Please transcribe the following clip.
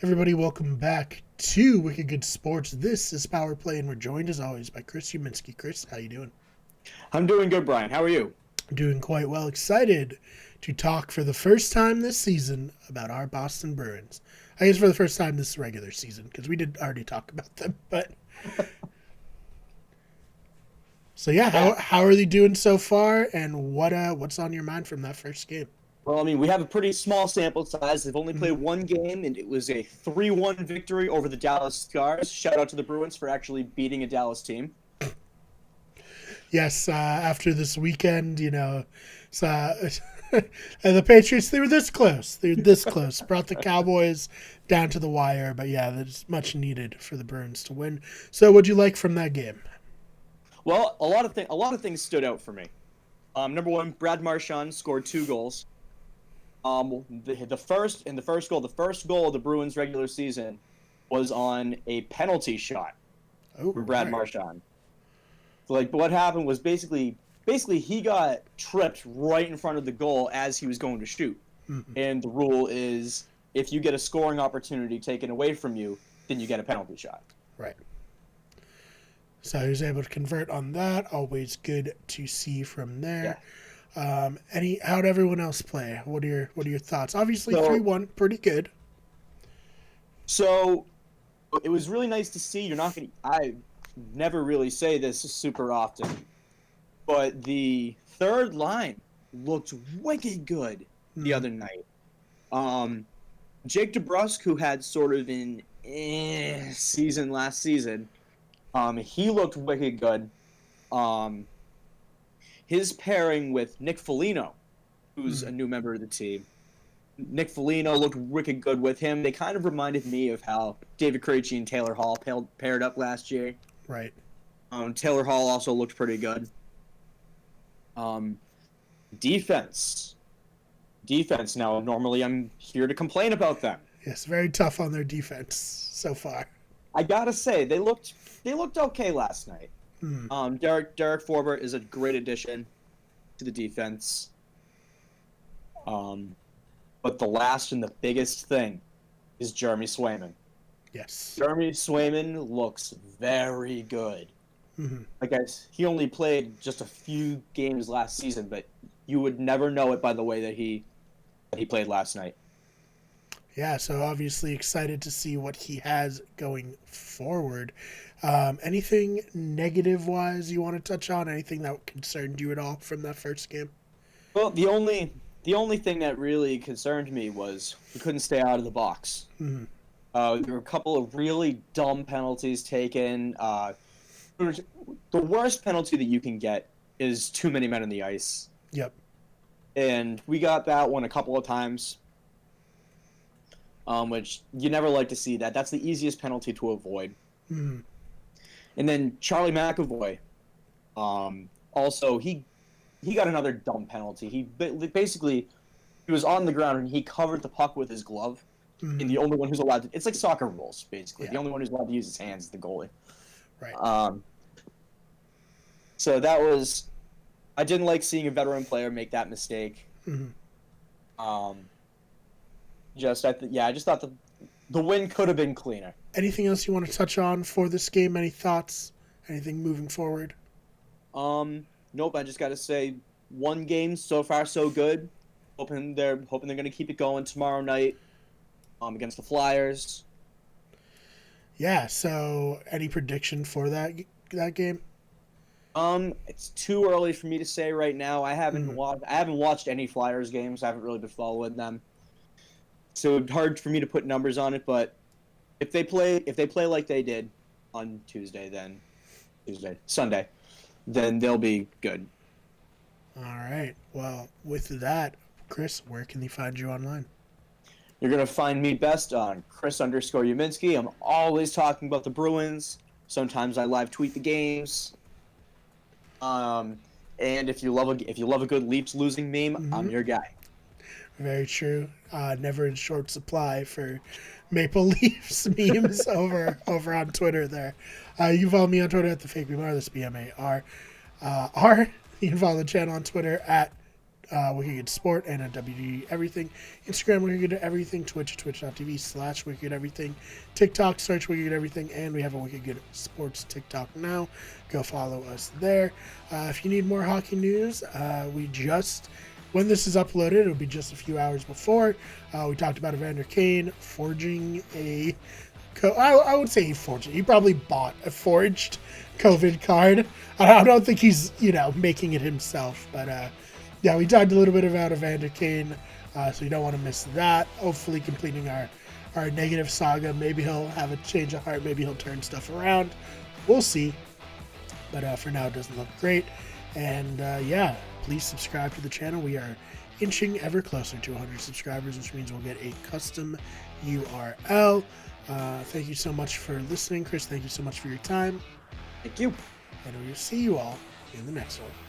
Everybody, welcome back to Wicked Good Sports. This is Power Play, and we're joined as always by Chris Uminski. Chris, how you doing? I'm doing good, Brian. How are you? Doing quite well. Excited to talk for the first time this season about our Boston Bruins. I guess for the first time this regular season, because we did already talk about them. But so yeah, how are they doing so far, and what's on your mind from that first game? Well, I mean, we have a pretty small sample size. They've only played one game, and it was a 3-1 victory over the Dallas Stars. Shout out to the Bruins for actually beating a Dallas team. Yes, after this weekend, so, and the Patriots, they were this close. They were this close. Brought the Cowboys down to the wire, but yeah, that's much needed for the Bruins to win. So what'd you like from that game? Well, a lot of things stood out for me. Number one, Brad Marchand scored 2 goals. The first goal of the Bruins regular season was on a penalty shot from Brad Marchand. So, what happened was basically he got tripped right in front of the goal as he was going to shoot. Mm-hmm. And the rule is if you get a scoring opportunity taken away from you, then you get a penalty shot. Right. So he was able to convert on that. Always good to see from there. Yeah. How'd everyone else play? What are your thoughts? Obviously, 3-1, pretty good. So it was really nice to see. I never really say this super often, but the third line looked wicked good the other night. Jake DeBrusk, who had sort of an season last season, he looked wicked good. His pairing with Nick Foligno, who's a new member of the team. Nick Foligno looked wicked good with him. They kind of reminded me of how David Krejci and Taylor Hall paired up last year. Right. Taylor Hall also looked pretty good. Defense. Now, normally I'm here to complain about them. Yes, very tough on their defense so far. I gotta say, they looked okay last night. Derek Forbert is a great addition to the defense. But the last and the biggest thing is Jeremy Swayman. Yes. Jeremy Swayman looks very good. Mm-hmm. He only played just a few games last season, but you would never know it by the way that he played last night. Yeah, so obviously excited to see what he has going forward. Anything negative-wise you want to touch on? Anything that concerned you at all from that first game? Well, the only thing that really concerned me was we couldn't stay out of the box. Mm-hmm. There were a couple of really dumb penalties taken. The worst penalty that you can get is too many men on the ice. Yep. And we got that one a couple of times, which you never like to see that. That's the easiest penalty to avoid. Mm-hmm. And then Charlie McAvoy, also, he got another dumb penalty. He was on the ground and he covered the puck with his glove. Mm-hmm. And the only one who's allowed to... It's like soccer rules, basically. Yeah. The only one who's allowed to use his hands is the goalie. Right. So that was... I didn't like seeing a veteran player make that mistake. Mm-hmm. I just thought the win could have been cleaner. Anything else you want to touch on for this game? Any thoughts? Anything moving forward? Nope. I just got to say, one game so far so good. Hoping they're going to keep it going tomorrow night. Against the Flyers. Yeah. So, any prediction for that game? It's too early for me to say right now. I haven't watched any Flyers games. I haven't really been following them. So it's hard for me to put numbers on it, but if they play like they did on Sunday, then they'll be good. All right. Well, with that, Chris, where can they find you online? You're going to find me best on Chris_Uminski. I'm always talking about the Bruins. Sometimes I live tweet the games. And if you love a good Leafs losing meme, I'm your guy. Very true. Never in short supply for Maple Leafs memes over on Twitter there. You can follow me on Twitter at the fake BMAR, that's BMAR. You can follow the channel on Twitter at Wicked Sport, and at WD Everything. Instagram, Wicked Everything. Twitch, twitch.tv/Wicked Everything. TikTok, search Wicked Everything, and we have a Wicked Good Sports TikTok now. Go follow us there. If you need more hockey news, when this is uploaded, it'll be just a few hours before. We talked about Evander Kane forging I would say he forged it. He probably bought a forged COVID card. I don't think he's, making it himself. But, yeah, we talked a little bit about Evander Kane, so you don't want to miss that. Hopefully completing our negative saga. Maybe he'll have a change of heart. Maybe he'll turn stuff around. We'll see. But for now, it doesn't look great. And, yeah, please subscribe to the channel. We are inching ever closer to 100 subscribers, which means we'll get a custom URL. Thank you so much for listening. Chris, thank you so much for your time. Thank you. And we'll see you all in the next one.